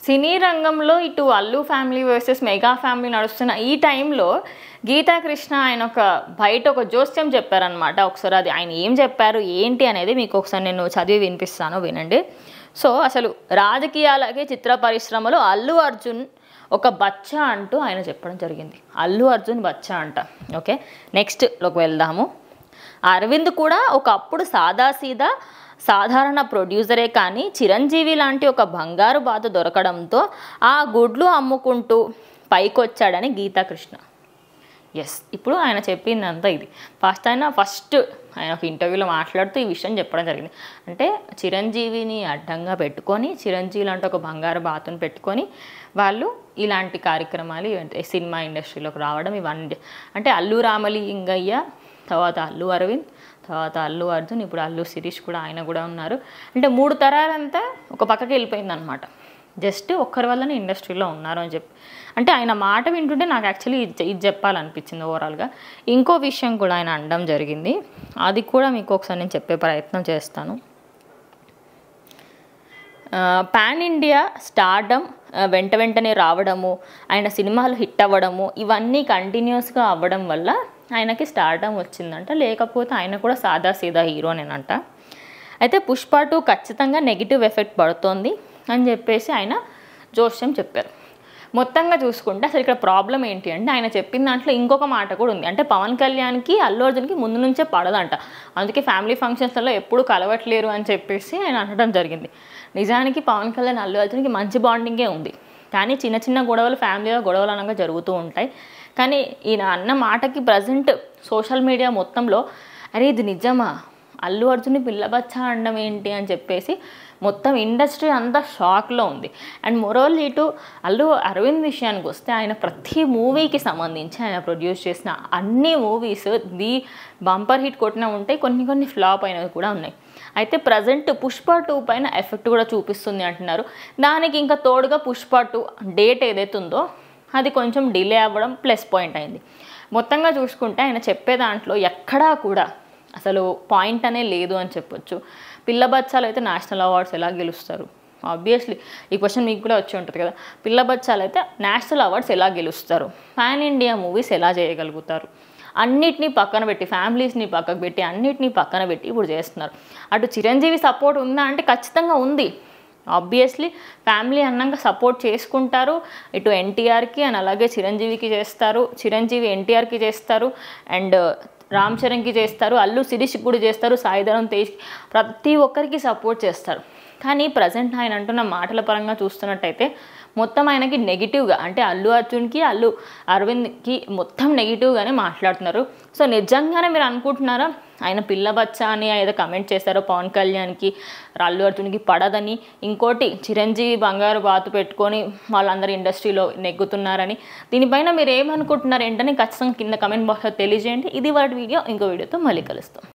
సినీ రంగంలో ఇటు Allu family versus mega family నడుస్తున్న ఈ టైంలో గీతా కృష్ణ ఆయన బయట ఒక జోస్యం చెప్పారనమాట. ఒకసారి అది ఆయన ఏం చెప్పారు ఏంటి అనేది మీకు ఒకసారి నేను చదివి వినిపిస్తాను, వినండి. సో అసలు రాజకీయాలకి చిత్ర పరిశ్రమలో అల్లు అర్జున్ ఒక బచ్చా అంటూ ఆయన చెప్పడం జరిగింది. అల్లు అర్జున్ బచ్చా అంట. ఓకే, నెక్స్ట్లోకి వెళ్దాము. అరవింద్ కూడా ఒకప్పుడు సాదాసీదా సాధారణ ప్రొడ్యూసరే, కానీ చిరంజీవి లాంటి ఒక బంగారు బాత దొరకడంతో ఆ గుడ్లు అమ్ముకుంటూ పైకొచ్చాడని గీతాకృష్ణ. ఎస్, ఇప్పుడు ఆయన చెప్పిందంతా ఇది. ఫస్ట్ ఆయన ఒక ఇంటర్వ్యూలో మాట్లాడుతూ ఈ విషయం చెప్పడం జరిగింది. అంటే చిరంజీవిని అడ్డంగా పెట్టుకొని, చిరంజీవి లాంటి ఒక బంగారు బాతును పెట్టుకొని వాళ్ళు ఇలాంటి కార్యక్రమాలు సినిమా ఇండస్ట్రీలోకి రావడం ఇవన్నీ. అంటే అల్లు రామలింగయ్య, తర్వాత అల్లు అరవింద్, తర్వాత అల్లు అర్జున్, ఇప్పుడు అల్లు శిరీష్ కూడా, ఆయన కూడా ఉన్నారు. అంటే 3 తరాలంతా ఒక పక్కకి వెళ్ళిపోయిందనమాట. జస్ట్ ఒక్కరి వల్లనే ఇండస్ట్రీలో ఉన్నారు అని చెప్పి. అంటే ఆయన మాట వింటుంటే నాకు యాక్చువల్లీ ఇది చెప్పాలనిపించింది ఓవరాల్గా. ఇంకో విషయం కూడా ఆయన అనడం జరిగింది, అది కూడా మీకు ఒకసారి నేను చెప్పే ప్రయత్నం చేస్తాను. పాన్ ఇండియా స్టార్డమ్ వెంటనే రావడము, ఆయన సినిమాలు హిట్ అవ్వడము, ఇవన్నీ కంటిన్యూస్గా అవ్వడం వల్ల ఆయనకి స్టార్డమ్ వచ్చిందంట. లేకపోతే ఆయన కూడా సాదాసీదా హీరోనేనంట. అయితే పుష్ప 2 ఖచ్చితంగా నెగిటివ్ ఎఫెక్ట్ పడుతోంది అని చెప్పేసి ఆయన జోష్యం చెప్పారు. మొత్తంగా చూసుకుంటే అసలు ఇక్కడ ప్రాబ్లం ఏంటి అంటే, ఆయన చెప్పిన దాంట్లో ఇంకొక మాట కూడా ఉంది. అంటే పవన్ కళ్యాణ్కి అల్లు అర్జున్కి ముందు నుంచే పడదంట, అందుకే ఫ్యామిలీ ఫంక్షన్స్లలో ఎప్పుడు కలవట్లేరు అని చెప్పేసి ఆయన అనడం జరిగింది. నిజానికి పవన్ కళ్యాణ్ అల్లు అర్జున్కి మంచి బాండింగే ఉంది, కానీ చిన్న చిన్న గొడవలు ఫ్యామిలీలో గొడవలు అనగా జరుగుతూ ఉంటాయి. కానీ ఈయన అన్న మాటకి ప్రజెంట్ సోషల్ మీడియా మొత్తంలో అరే ఇది నిజమా, అల్లు అర్జున్ని పిల్లబచ్చా అనడం ఏంటి అని చెప్పేసి మొత్తం ఇండస్ట్రీ అంతా షాక్లో ఉంది. అండ్ మొరోల్ ఇటు అల్లు అరవింద్ విషయానికి వస్తే, ఆయన ప్రతి మూవీకి సంబంధించి ఆయన ప్రొడ్యూస్ చేసిన అన్ని మూవీస్ బంపర్ హిట్ కొట్టినా ఉంటాయి, కొన్ని ఫ్లాప్ అయినవి కూడా ఉన్నాయి. అయితే ప్రజెంట్ పుష్ప 2 పైన ఎఫెక్ట్ కూడా చూపిస్తుంది అంటున్నారు. దానికి ఇంకా తోడుగా పుష్ప 2 డేట్ ఏదైతే ఉందో అది కొంచెం డిలే అవ్వడం ప్లస్ పాయింట్ అయింది. మొత్తంగా చూసుకుంటే ఆయన చెప్పే దాంట్లో ఎక్కడా కూడా అసలు పాయింట్ అనే లేదు అని చెప్పొచ్చు. పిల్ల బచ్చాలు అయితే నేషనల్ అవార్డ్స్ ఎలా గెలుస్తారు? ఆబ్వియస్లీ ఈ క్వశ్చన్ మీకు కూడా వచ్చి ఉంటుంది కదా. పిల్ల బచ్చాలు అయితే నేషనల్ అవార్డ్స్ ఎలా గెలుస్తారు? పాన్ ఇండియా మూవీస్ ఎలా చేయగలుగుతారు? అన్నిటినీ పక్కన పెట్టి, ఫ్యామిలీస్ని పక్కకు పెట్టి, అన్నిటినీ పక్కన పెట్టి ఇప్పుడు చేస్తున్నారు. అటు చిరంజీవి సపోర్ట్ ఉందా అంటే ఖచ్చితంగా ఉంది. ఆబ్వియస్లీ ఫ్యామిలీ అన్నాక సపోర్ట్ చేసుకుంటారు. ఇటు ఎన్టీఆర్కి అండ్ అలాగే చిరంజీవికి చేస్తారు, చిరంజీవి ఎన్టీఆర్కి చేస్తారు, అండ్ రామ్ చరణ్కి చేస్తారు, అల్లు శిరీష్కి కూడా చేస్తారు, సాయిధరం తేజ్, ప్రతి ఒక్కరికి సపోర్ట్ చేస్తారు. కానీ ప్రజెంట్ ఆయన అంటున్న మాటల పరంగా చూస్తున్నట్టయితే మొత్తం ఆయనకి నెగిటివ్గా, అంటే అల్లు అర్జున్కి అల్లు అరవింద్కి మొత్తం నెగిటివ్గానే మాట్లాడుతున్నారు. సో నిజంగానే మీరు అనుకుంటున్నారా ఆయన పిల్ల బచ్చా అని ఏదో కమెంట్ చేశారో పవన్ కళ్యాణ్కి అల్లు అర్జున్కి పడదని, ఇంకోటి చిరంజీవి బంగారు బాతు పెట్టుకొని వాళ్ళందరూ ఇండస్ట్రీలో నెగ్గుతున్నారని, దీనిపైన మీరు ఏమనుకుంటున్నారు ఏంటని ఖచ్చితంగా కింద కమెంట్ బాక్స్లో తెలియజేయండి. ఇది వాటి వీడియో, ఇంకో వీడియోతో మళ్ళీ కలుస్తాం.